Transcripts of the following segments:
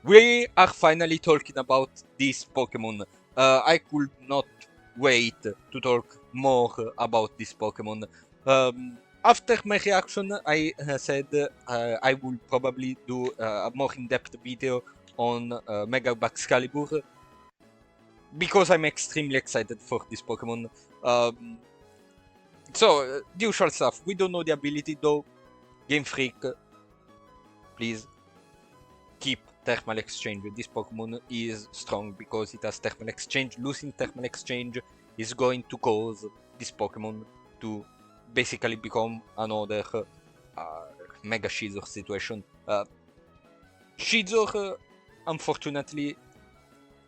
We are finally talking about this Pokemon. I could not wait to talk more about this Pokemon. After my reaction, I said I will probably do a more in-depth video on Mega Baxcalibur because I'm extremely excited for this Pokemon. So, the usual stuff. We don't know the ability though. Game Freak, please keep Thermal Exchange. This Pokemon is strong because it has Thermal Exchange. Losing Thermal Exchange is going to cause this Pokemon to basically become another Mega Scizor situation. Scizor, unfortunately,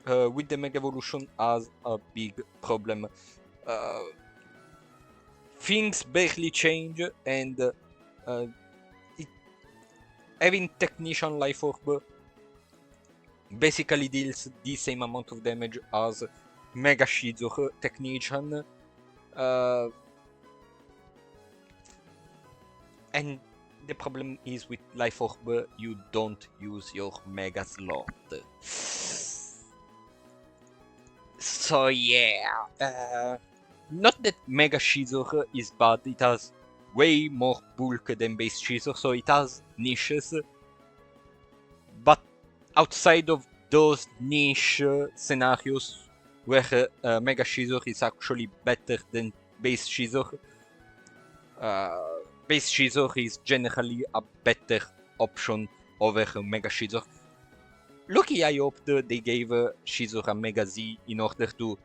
with the Mega Evolution, has a big problem. Things barely change, and having Technician Life Orb basically deals the same amount of damage as Mega Scizor Technician. And the problem is with Life Orb, you don't use your Mega Slot. So yeah, not that Mega Scizor is bad, it has way more bulk than base Scizor, so it has niches. But outside of those niche scenarios where Mega Scizor is actually better than base Scizor, base Scizor is generally a better option over Mega Scizor. Lucky, I hoped they gave Scizor a Mega Z in order to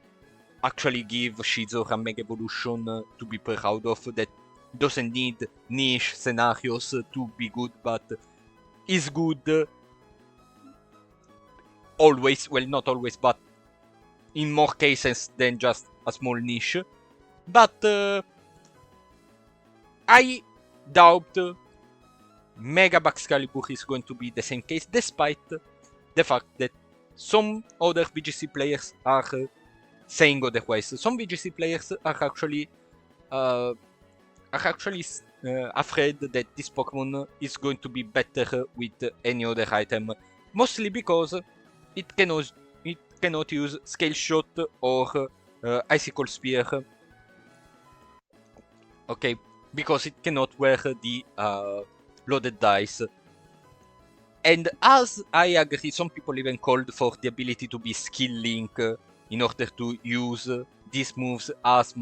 actually give Scizor a Mega Evolution to be proud of, that doesn't need niche scenarios to be good, but is good always, well, not always, but in more cases than just a small niche. But I doubt Mega Baxcalibur is going to be the same case, despite the fact that some other VGC players are saying otherwise. Some VGC players are actually afraid that this Pokemon is going to be better with any other item, mostly because it cannot use Scale Shot or Icicle Spear. Okay, because it cannot wear the loaded dice. And as I agree, some people even called for the ability to be Skill Link in order to use these moves as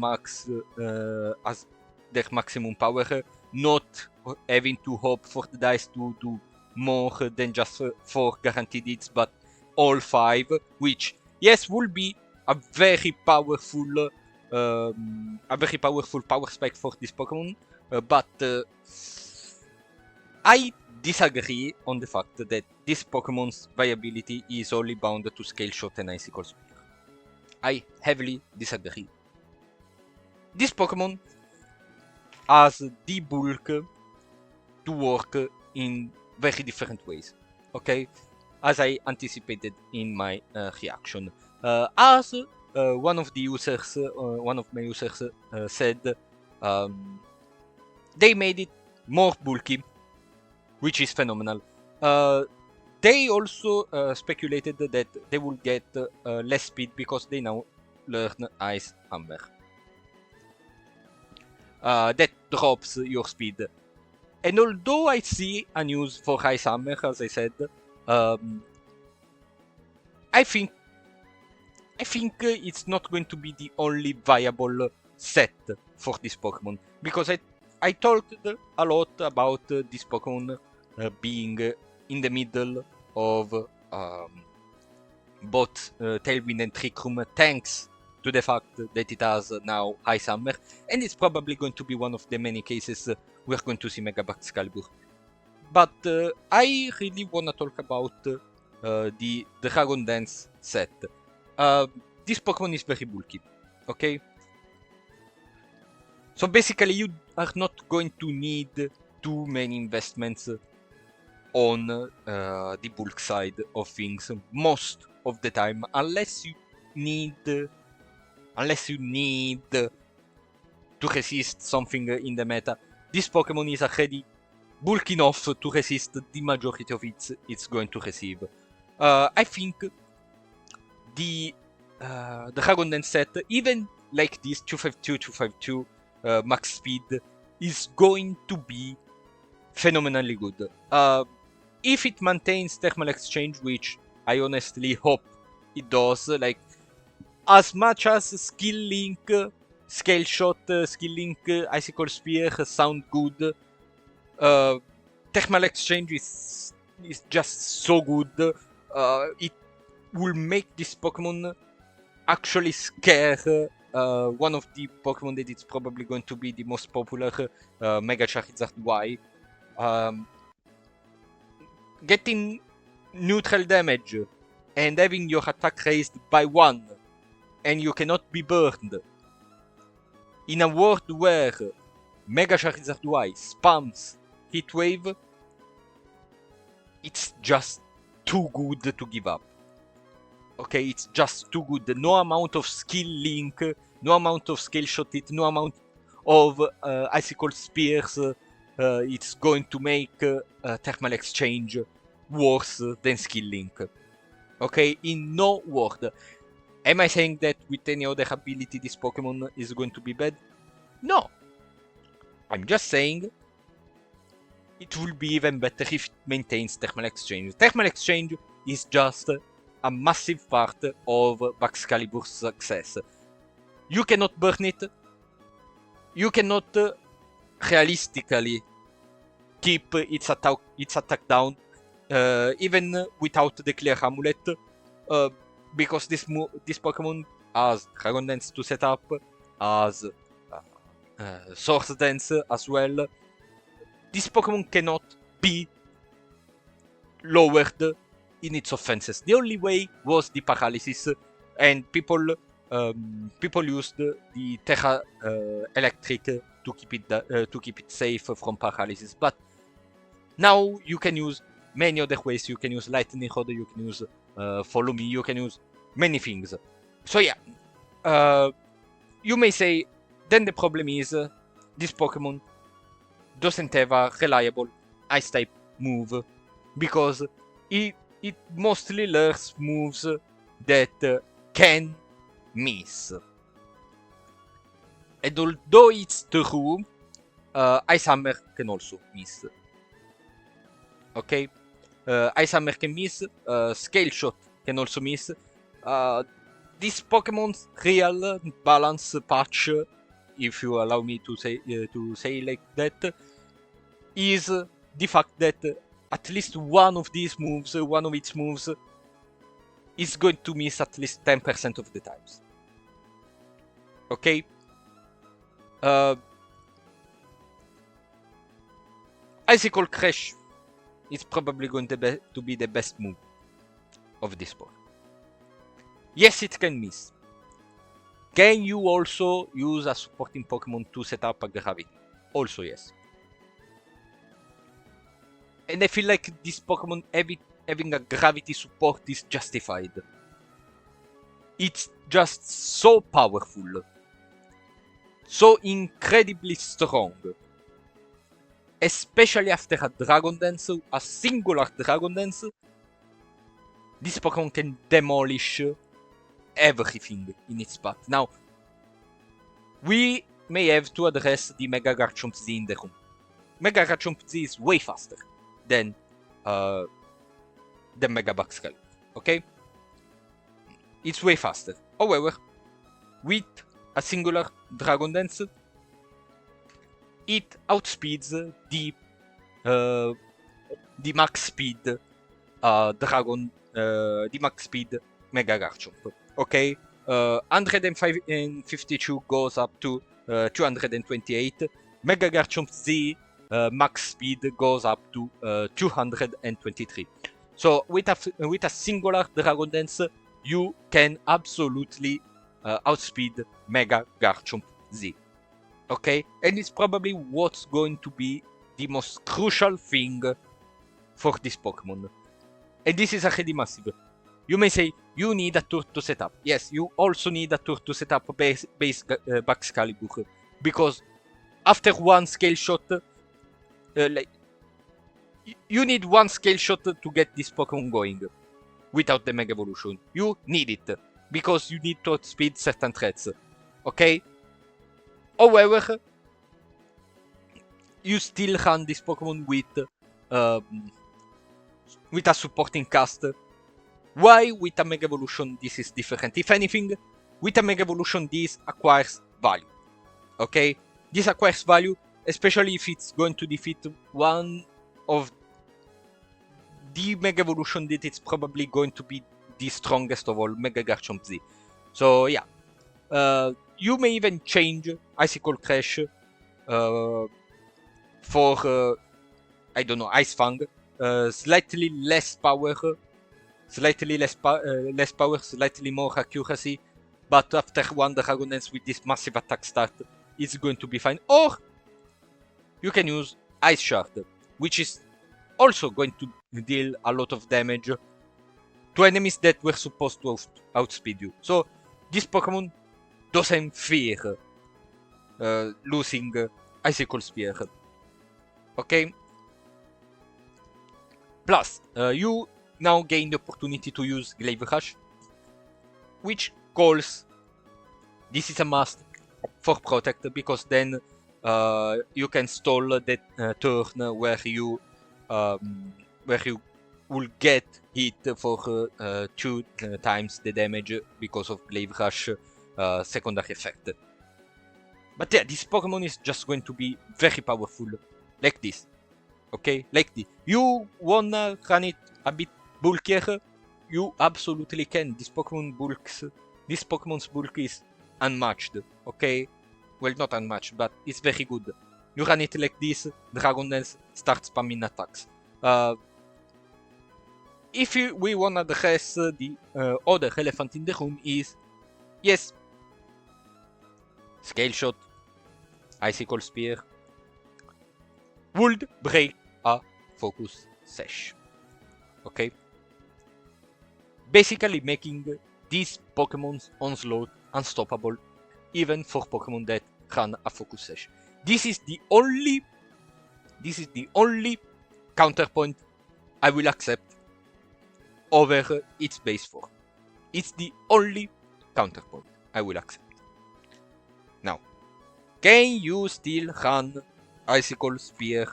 as their maximum power, not having to hope for the dice to do more than just 4 guaranteed hits, but all 5, which, yes, will be a very powerful power spike for this Pokemon, but I disagree on the fact that this Pokemon's viability is only bound to Scale Shot and Icicle Spear. I heavily disagree. This Pokemon has the bulk to work in very different ways, okay? As I anticipated in my reaction. As one of my users said, they made it more bulky, which is phenomenal. They also speculated that they will get less speed because they now learn Ice Hammer. That drops your speed. And although I see a use for Ice Hammer, as I said, I think it's not going to be the only viable set for this Pokemon, because I talked a lot about this Pokemon being in the middle of both Tailwind and Trick Room, thanks to the fact that it has now High Summer, and it's probably going to be one of the many cases we're going to see Mega Baxcalibur. But I really want to talk about the Dragon Dance set. This Pokemon is very bulky, okay? So basically you are not going to need too many investments on the bulk side of things most of the time, unless you need to resist something in the meta. This Pokemon is already bulky enough to resist the majority of it's going to receive. I think the Dragon Dance set, even like this 252 max speed, is going to be phenomenally good. If it maintains Thermal Exchange, which I honestly hope it does, like as much as Skill Link, Scale Shot, Skill Link, Icicle Spear sound good, Thermal Exchange is just so good. It will make this Pokemon actually scare one of the Pokemon that it's probably going to be the most popular, Mega Charizard Y. Getting neutral damage and having your attack raised by 1 and you cannot be burned in a world where Mega Charizard Y spams Heat Wave, it's just too good to give up. Okay, it's just too good. No amount of Skill Link, no amount of Scale Shot it, no amount of Icicle Spears, it's going to make Thermal Exchange worse than Skill Link. Okay, in no word. Am I saying that with any other ability this Pokemon is going to be bad? No. I'm just saying it will be even better if it maintains Thermal Exchange. Thermal Exchange is just a massive part of Baxcalibur's success. You cannot burn it. You cannot realistically keep its attack down, even without the Clear Amulet, because this Pokemon has Dragon Dance to set up, has Source Dance as well. This Pokemon cannot be lowered in its offenses. The only way was the paralysis, and people used the Terra Electric to keep it safe from paralysis. But now you can use many other ways. You can use Lightning Rod, you can use Follow Me, you can use many things. So yeah, you may say, then the problem is this Pokemon doesn't have a reliable Ice-type move, because it mostly learns moves that can miss. And although it's true, Ice Hammer can also miss. Okay? Ice Hammer can miss, Scale Shot can also miss. This Pokemon's real balance patch, if you allow me to say like that, is the fact that at least one of its moves, is going to miss at least 10% of the times. Okay? Icicle Crash is probably going to be the best move of this board. Yes, it can miss. Can you also use a supporting Pokemon to set up a Gravity? Also yes. And I feel like this Pokemon having a Gravity support is justified. It's just so powerful. So incredibly strong. Especially after a Dragon Dance, a singular Dragon Dance, this Pokemon can demolish everything in its path. Now, we may have to address the Mega Garchomp Z in the room. Mega Garchomp Z is way faster than Mega Baxcalibur, okay? It's way faster. However, with a singular Dragon Dance, it outspeeds the max speed the max speed Mega Garchomp. Okay, 152 goes up to 228. Mega Garchomp Z max speed goes up to 223. So with a singular Dragon Dance, you can absolutely outspeed Mega Garchomp Z. Okay, and it's probably what's going to be the most crucial thing for this Pokemon. And this is already massive. You may say, you need a tour to set up. Yes, you also need a tour to set up base Baxcalibur. Because after one scale shot, you need one scale shot to get this Pokemon going. Without the Mega Evolution. You need it. Because you need to outspeed certain threats. Okay? However, you still run this Pokemon with a supporting cast. Why with a Mega Evolution this is different? If anything, with a Mega Evolution this acquires value. Okay? This acquires value, especially if it's going to defeat one of the Mega Evolution that it's probably going to be the strongest of all, Mega Garchomp Z. So yeah. You may even change Icicle Crash for, I don't know, Ice Fang. Slightly less power, slightly more accuracy, but after one Dragon Dance with this massive attack start, it's going to be fine. Or you can use Ice Shard, which is also going to deal a lot of damage to enemies that were supposed to outspeed you. So this Pokemon doesn't fear losing Icicle Spear. Okay? Plus, you now gain the opportunity to use Glaive Rush, which calls. This is a must for Protect, because then you can stall the turn where you will get hit for 2 times the damage because of Glaive Rush secondary effect. But yeah, this Pokemon is just going to be very powerful, like this. Okay, like this. You wanna run it a bit bulkier? You absolutely can. This Pokemon's bulk is unmatched. Okay, well, not unmatched, but it's very good. You run it like this, Dragon Dance starts spamming attacks. If we wanna address the other elephant in the room is, yes, Scale Shot, Icicle Spear would break a Focus Sash. Okay? Basically making these Pokemon's onslaught unstoppable, even for Pokemon that run a Focus Sash. This is the only counterpoint I will accept over its base form. It's the only counterpoint I will accept. Now, can you still run Icicle Spear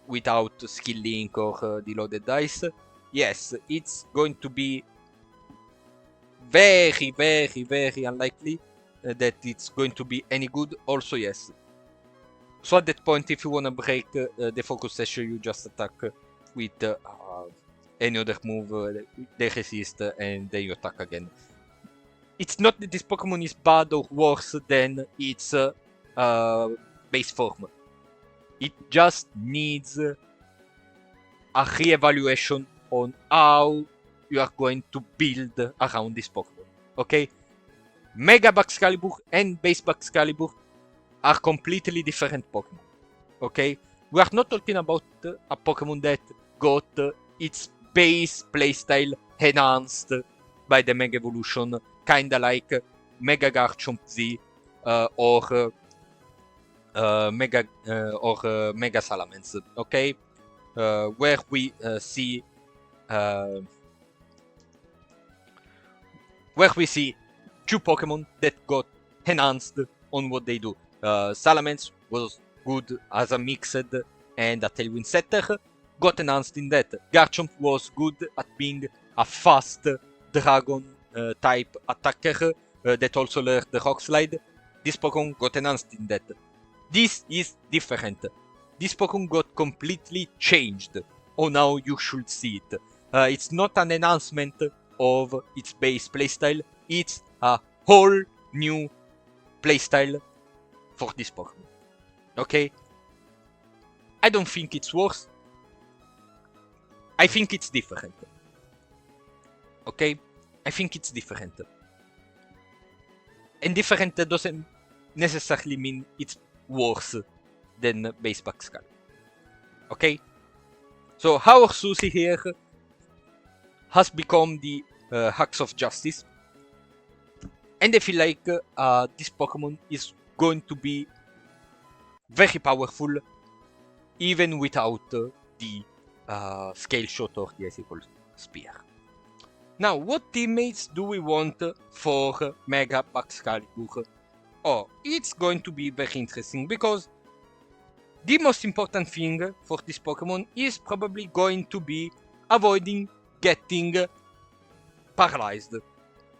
without Skill Link or the loaded dice? Yes, it's going to be very, very, very unlikely that it's going to be any good. Also, yes. So at that point, if you wanna break the Focus Sash, you just attack with any other move, they resist, and then you attack again. It's not that this Pokemon is bad or worse than its base form. It just needs a re-evaluation on how you are going to build around this Pokemon. Okay? Mega Baxcalibur and Base Baxcalibur are completely different Pokemon. Okay? We are not talking about a Pokemon that got its base playstyle enhanced by the Mega Evolution, kinda like Mega Garchomp Z or Mega Salamence. Okay? Where we see two Pokemon that got enhanced on what they do. Salamence was good as a mixed and a tailwind setter, got enhanced in that. Garchomp was good at being a fast dragon type attacker that also learned the Rock Slide. This Pokemon got enhanced in that. This is different. This Pokemon got completely changed on how you should see it. It's not an enhancement of its base playstyle, it's a whole new playstyle for this Pokemon. Okay? I don't think it's worse. I think it's different. Okay? I think it's different. And different doesn't necessarily mean it's worse than base Baxcalibur. Okay? So our Susie here has become the Axe of Justice. And I feel like this Pokemon is going to be very powerful even without the Scale Shot or the Icicle Spear. Now, what teammates do we want for Mega Baxcalibur? Oh, it's going to be very interesting because the most important thing for this Pokemon is probably going to be avoiding getting paralyzed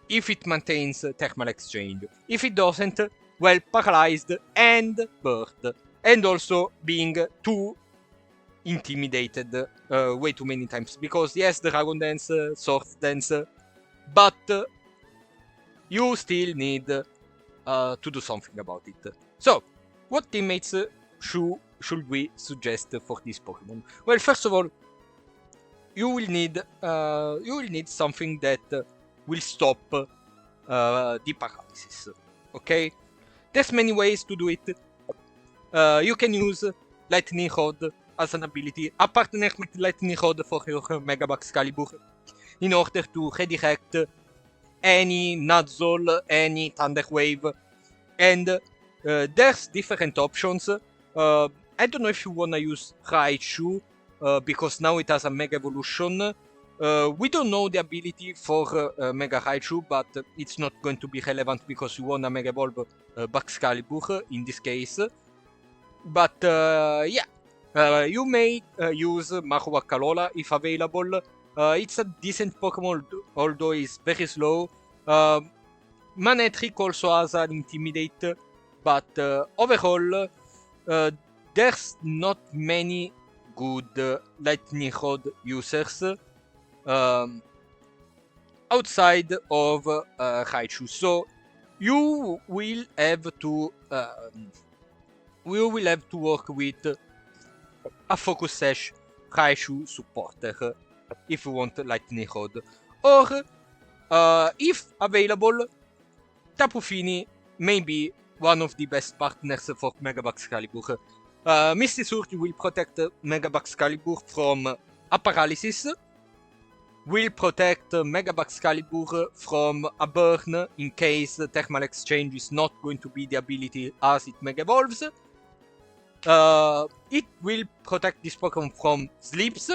if it maintains thermal exchange. If it doesn't, well, paralyzed and burned. And also being too intimidated way too many times. Because yes, Dragon Dance, Sword Dance, but you still need to do something about it. So, what teammates should we suggest for this Pokemon? Well, first of all, you will need something that will stop the paralysis. Okay, there's many ways to do it. You can use Lightning Rod as an ability, a partner with Lightning Rod for your Mega Baxcalibur, in order to redirect any Nuzzle, any Thunder Wave, and there's different options. I don't know if you wanna use Raichu, because now it has a Mega Evolution. We don't know the ability for Mega Raichu, but it's not going to be relevant because you wanna Mega Evolve Baxcalibur in this case. But yeah, you may use Mahuakalola if available. It's a decent Pokemon, although it's very slow. Manectric also has an Intimidate, but overall, there's not many good Lightning Rod users outside of Raichu. So you will have to work with a Focus Sash Raichu supporter if you want Lightning Rod. Or, if available, Tapu Fini may be one of the best partners for Mega Baxcalibur. Misty Surge will protect Mega Baxcalibur from a paralysis, will protect Mega Baxcalibur from a burn in case Thermal Exchange is not going to be the ability as it Mega Evolves. It will protect this Pokemon from Sleeps,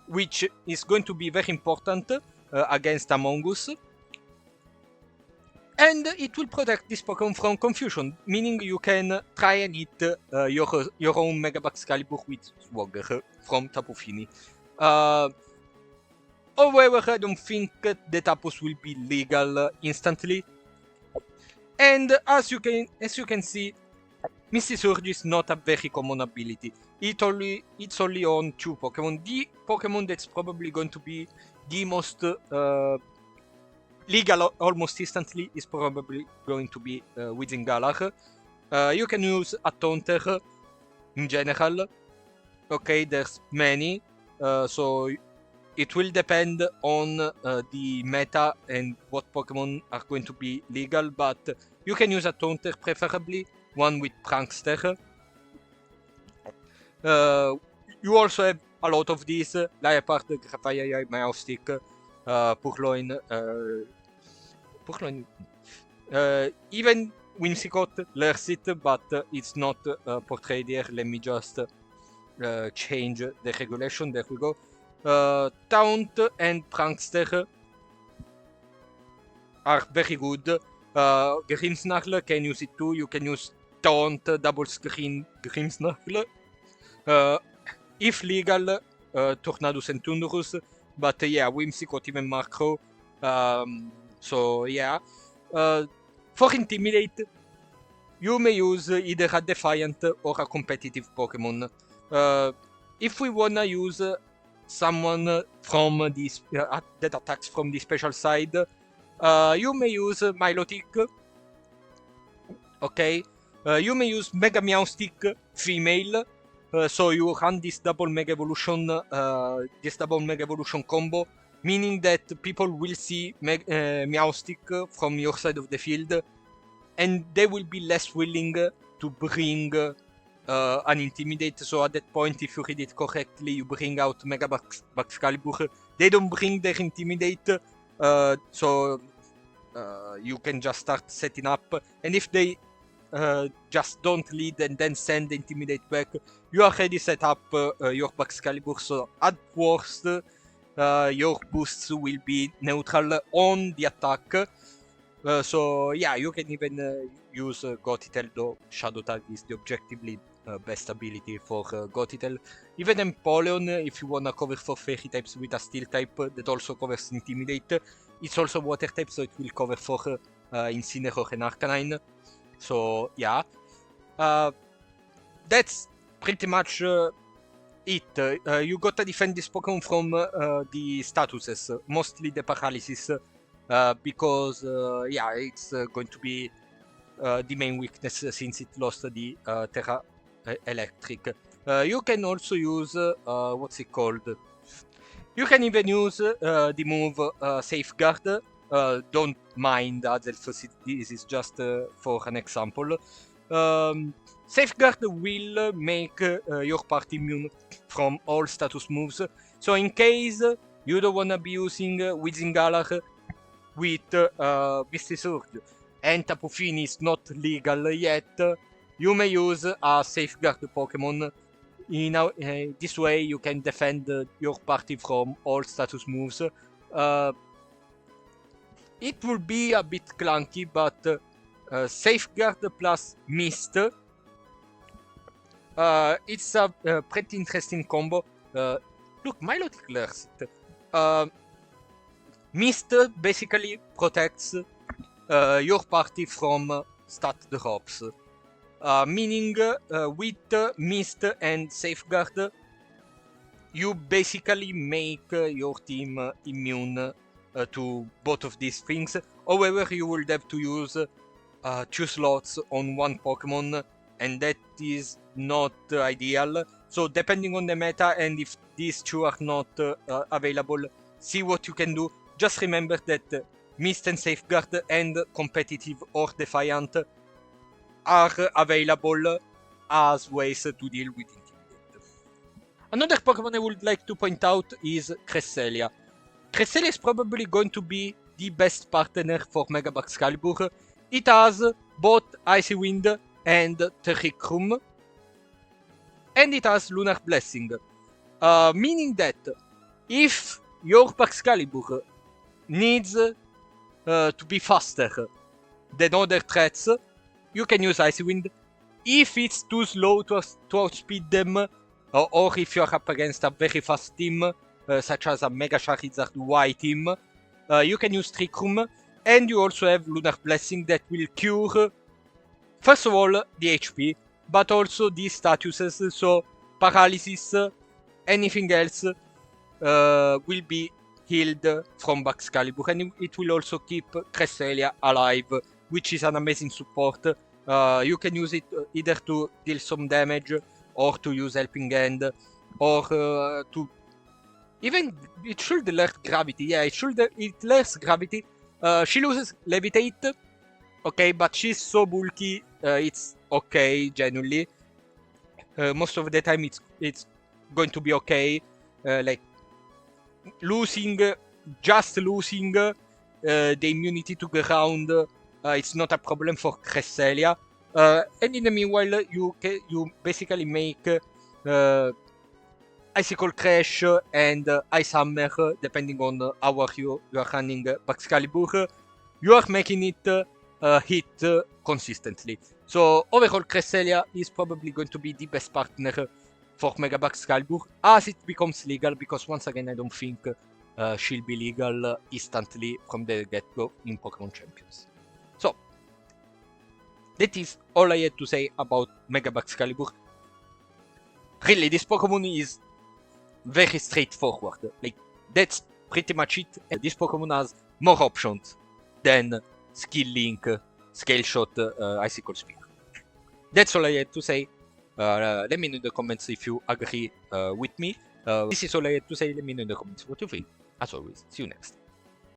which is going to be very important against Among Us. And it will protect this Pokemon from Confusion, meaning you can try and hit your own Mega Baxcalibur with Swagger from Tapu Fini. However, I don't think the Tapus will be legal instantly. And as you can see, Misty Surge is not a very common ability. It's only on 2 Pokemon. The Pokemon that's probably going to be the most legal almost instantly is probably going to be within Galar. You can use a Taunter in general. Okay, there's many. So it will depend on the meta and what Pokemon are going to be legal, but you can use a Taunter preferably, one with Prankster. You also have a lot of these, Liepard, Grafaiai, Meowstic, Purloin, even Whimsicott learns it, but it's not portrayed here. Let me just change the regulation. There we go. Taunt and Prankster are very good. Grimmsnarl can use it too. You can use Taunt, double screen Grimmsnarl. If legal, Tornadus and Tundurus. But yeah, Whimsicott, even Markrow. So yeah. For Intimidate, you may use either a Defiant or a competitive Pokemon. If we wanna use someone from this that attacks from the special side, You may use Milotic, okay? You may use Mega Meowstic female, so you run this double Mega Evolution combo, meaning that people will see Meowstic from your side of the field, and they will be less willing to bring an Intimidate. So at that point, if you read it correctly, you bring out Mega Baxcalibur. They don't bring their Intimidate, so you can just start setting up. And if they just don't lead and then send the Intimidate back, you already set up your Baxcalibur. So at worst, your boosts will be neutral on the attack. So yeah, you can even use Gotitel, though Shadow Tag is the objectively best ability for Gotitel. Even Empoleon, if you wanna cover for Fairy types with a Steel type that also covers Intimidate, it's also Water type, so it will cover for Incineroar and Arcanine. So yeah, that's pretty much it. You gotta defend this Pokemon from the statuses, mostly the paralysis, because yeah, it's going to be the main weakness since it lost the Terra Electric. You can also use what's it called? You can even use the move Safeguard. Don't mind Azelf, this is just for an example. Safeguard will make your party immune from all status moves. So in case you don't wanna be using Wizingalar with Misty Surge and Tapu Fini is not legal yet, you may use a Safeguard Pokemon. In this way you can defend your party from all status moves. It will be a bit clunky, but Safeguard plus Mist, it's a pretty interesting combo. Look, Milotic learns it. Mist basically protects your party from stat drops. Meaning with Mist and Safeguard, you basically make your team immune to both of these things. However, you will have to use 2 slots on one Pokemon, and that is not ideal. So depending on the meta, and if these 2 are not available, see what you can do. Just remember that Mist and Safeguard and Competitive or Defiant are available as ways to deal with Intimidate. Another Pokemon I would like to point out is Cresselia. Cresselia is probably going to be the best partner for Mega Baxcalibur. It has both Icy Wind and Trick Room, and it has Lunar Blessing, meaning that if your Baxcalibur needs to be faster than other threats, you can use Icy Wind. If it's too slow to outspeed them, or if you're up against a very fast team, such as a Mega Charizard Y team, you can use Trick Room, and you also have Lunar Blessing that will cure, first of all, the HP, but also the statuses, so paralysis, anything else will be healed from Baxcalibur, and it will also keep Cresselia alive, which is an amazing support. You can use it either to deal some damage, or to use Helping Hand, or to even, it should learn Gravity. Yeah, it learns Gravity. She loses Levitate, okay, but she's so bulky, it's okay, genuinely. Most of the time it's going to be okay. Like, just losing the immunity to ground, it's not a problem for Cresselia. And in the meanwhile, you basically make Icicle Crash and Ice Hammer, depending on how you are running Baxcalibur. You are making it hit consistently. So overall, Cresselia is probably going to be the best partner for Mega Baxcalibur as it becomes legal, because once again, I don't think she'll be legal instantly from the get-go in Pokemon Champions. So, that is all I had to say about Mega Baxcalibur. Really, this Pokemon is very straightforward. Like, that's pretty much it. This Pokemon has more options. than Skill Link, Scale Shot, Icicle Spear. That's all I had to say. Let me know in the comments if you agree with me. This is all I had to say. Let me know in the comments what you think. As always, see you next.